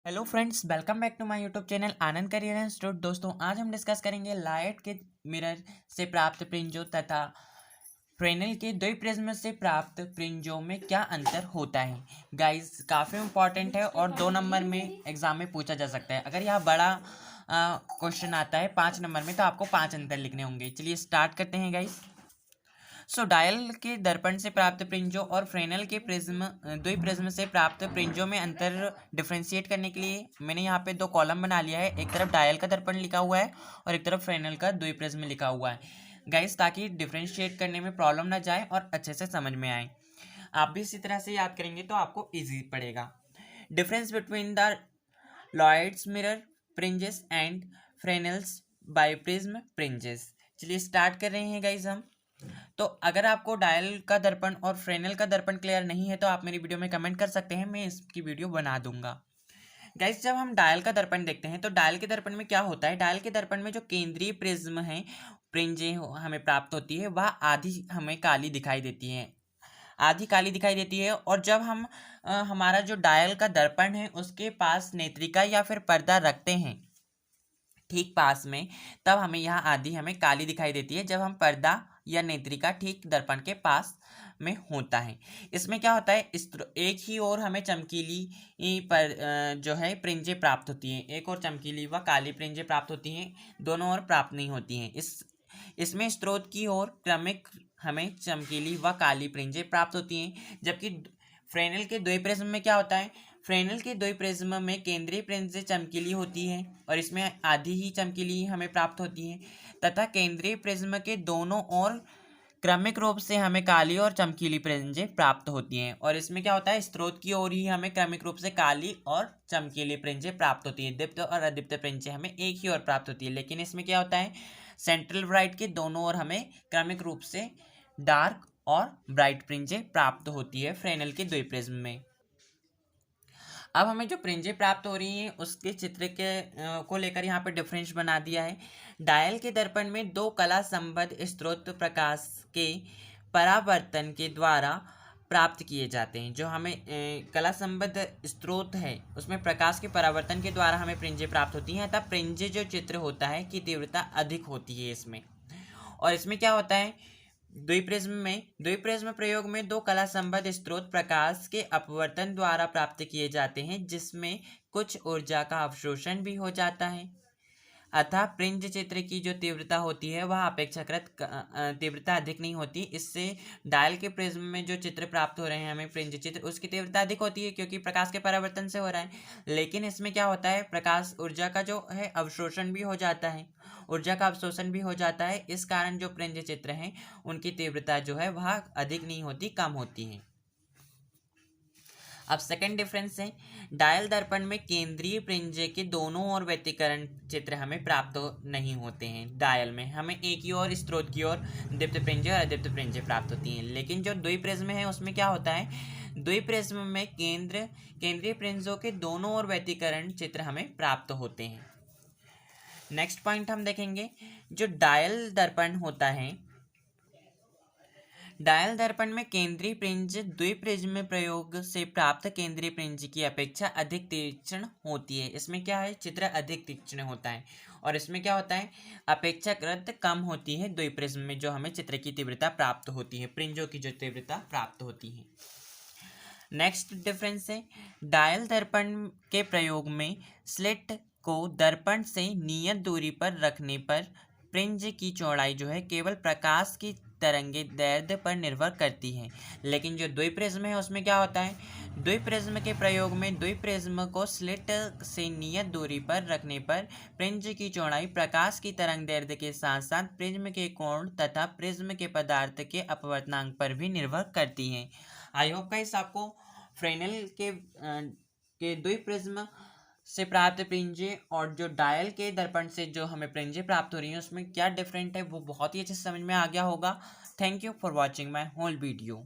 Hello friends, welcome back to my YouTube channel Anand career institute. दोस्तों, आज हम discuss करेंगे लाइट के मिरर से प्राप्त फ्रिंजों तथा फ्रेनेल के द्वि प्रिज्म से प्राप्त फ्रिंजों में क्या अंतर होता है। गाइस, काफ़ी इंपॉर्टेंट है और 2 नंबर में एग्जाम में पूछा जा सकता है। अगर यह बड़ा क्वेश्चन आता है 5 नंबर में तो आपको 5 अंतर लिखने होंगे। चलिए स्टार्ट करते हैं गाइस। डायल के दर्पण से प्राप्त फ्रिंजों और फ्रेनेल के द्वि प्रिज्म से प्राप्त फ्रिंजों में अंतर डिफ्रेंशिएट करने के लिए मैंने यहाँ पे 2 कॉलम बना लिया है। एक तरफ डायल का दर्पण लिखा हुआ है और एक तरफ फ्रेनेल का द्वि प्रिज्म लिखा हुआ है गाइस, ताकि डिफ्रेंशिएट करने में प्रॉब्लम ना जाए और अच्छे से समझ में आए। आप भी इसी तरह से याद करेंगे तो आपको ईजी पड़ेगा। Difference between the Lloyd's mirror fringes and Fresnel's biprism fringes. चलिए स्टार्ट कर रहे हैं गाइस हम। तो अगर आपको डायल का दर्पण और फ्रेनेल का दर्पण क्लियर नहीं है तो आप मेरी वीडियो में कमेंट कर सकते हैं, मैं इसकी वीडियो बना दूंगा। गाइस, जब हम डायल का दर्पण देखते हैं तो डायल के दर्पण में क्या होता है। डायल के दर्पण में जो केंद्रीय प्रिज्म है, फ्रिंजें हमें प्राप्त होती है, वह आधी हमें काली दिखाई देती है, आधी काली दिखाई देती है। और जब हम हमारा जो डायल का दर्पण है उसके पास नेत्रिका या फिर पर्दा रखते हैं ठीक पास में, तब हमें यहाँ आधी हमें काली दिखाई देती है जब हम पर्दा या नेत्रिका ठीक दर्पण के पास में होता है। इसमें क्या होता है, एक ही ओर हमें चमकीली पर जो है प्रिंजें प्राप्त होती हैं, एक और चमकीली व काली प्रिंजें प्राप्त होती हैं, दोनों ओर प्राप्त नहीं होती हैं। इसमें स्रोत की ओर क्रमिक हमें चमकीली व काली प्रिंजें प्राप्त होती हैं। जबकि फ्रेनेल के द्वि प्रिज्म में क्या होता है, फ्रेनेल के द्वि प्रिज्म में केंद्रीय प्रिंजें चमकीली होती है और इसमें आधी ही चमकीली हमें प्राप्त होती है, तथा केंद्रीय प्रिज्म के दोनों ओर क्रमिक रूप से हमें काली और चमकीली प्रिंजें प्राप्त होती हैं। और इसमें क्या होता है, स्रोत की ओर ही हमें क्रमिक रूप से काली और चमकीली प्रिंजें प्राप्त होती है, दीप्त और अदीप्त प्रिंजें हमें एक ही ओर प्राप्त होती है। लेकिन इसमें क्या होता है, सेंट्रल ब्राइट के दोनों ओर हमें क्रमिक रूप से डार्क और ब्राइट प्रिंजें प्राप्त होती है फ्रेनेल के द्वि प्रिज्म में। अब हमें जो प्रिंजें प्राप्त हो रही हैं उसके चित्र के को लेकर यहाँ पे डिफरेंस बना दिया है। डायल के दर्पण में 2 कला संबद्ध स्रोत प्रकाश के परावर्तन के द्वारा प्राप्त किए जाते हैं। जो हमें कला संबद्ध स्रोत है उसमें प्रकाश के परावर्तन के द्वारा हमें प्रिंजें प्राप्त होती हैं, अतः प्रिंजें जो चित्र होता है की तीव्रता अधिक होती है इसमें। और इसमें क्या होता है, द्विप्रिज्म प्रयोग में 2 कला संबद्ध स्रोत प्रकाश के अपवर्तन द्वारा प्राप्त किए जाते हैं, जिसमें कुछ ऊर्जा का अवशोषण भी हो जाता है। अतः प्रिंज चित्र की जो तीव्रता होती है वह अपेक्षाकृत तीव्रता अधिक नहीं होती। इससे डायल के प्रिज्म में जो चित्र प्राप्त हो रहे हैं हमें प्रिंज चित्र, उसकी तीव्रता अधिक होती है क्योंकि प्रकाश के परावर्तन से हो रहा है। लेकिन इसमें क्या होता है, प्रकाश ऊर्जा का जो है अवशोषण भी हो जाता है, ऊर्जा का अवशोषण भी हो जाता है। इस कारण जो प्रिंज चित्र हैं उनकी तीव्रता जो है वह अधिक नहीं होती, कम होती है। अब सेकंड डिफरेंस है, डायल दर्पण में केंद्रीय प्रिंजे के दोनों ओर व्यतिकरण चित्र हमें प्राप्त नहीं होते हैं। डायल में हमें एक ही ओर स्रोत की ओर दीप्त प्रिंजे और अदीप्त प्रिंजे प्राप्त होती हैं। लेकिन जो द्वि प्रिज्म है उसमें क्या होता है, द्वि प्रिज्म में केंद्रीय प्रिंजों के दोनों ओर व्यतिकरण चित्र हमें प्राप्त होते हैं। नेक्स्ट पॉइंट हम देखेंगे, जो डायल दर्पण होता है, डायल दर्पण में केंद्रीय प्रिंज द्विप्रिज्म प्रयोग से प्राप्त केंद्रीय प्रिंज की अपेक्षा अधिक तीक्ष्ण होती है। इसमें क्या है, चित्र अधिक तीक्ष्ण होता है। और इसमें क्या होता है, अपेक्षाकृत कम होती है द्विप्रिज्म में जो हमें चित्र की तीव्रता प्राप्त होती है, प्रिंजों की जो तीव्रता प्राप्त होती है। नेक्स्ट डिफरेंस है, डायल दर्पण के प्रयोग में स्लिट को दर्पण से नियत दूरी पर रखने पर प्रिंज की चौड़ाई जो है केवल प्रकाश की तरंगे दैर्ध्य पर निर्भर करती है। लेकिन जो द्विप्रिज्म है उसमें क्या होता है, द्विप्रिज्म के प्रयोग में द्विप्रिज्म को स्लिट से नियत दूरी पर रखने पर प्रिंज की चौड़ाई प्रकाश की तरंग दैर्ध्य के साथ साथ प्रिज्म के कोण तथा प्रिज्म के पदार्थ के अपवर्तनांक पर भी निर्भर करती है। आई होप गाइस आपको फ्रेनेल के द्विप्रिज्म से प्राप्त प्रिंजे और जो डायल के दर्पण से जो हमें प्रिंजे प्राप्त हो रही हैं उसमें क्या डिफरेंट है वो बहुत ही अच्छे से समझ में आ गया होगा। Thank you for watching my whole video.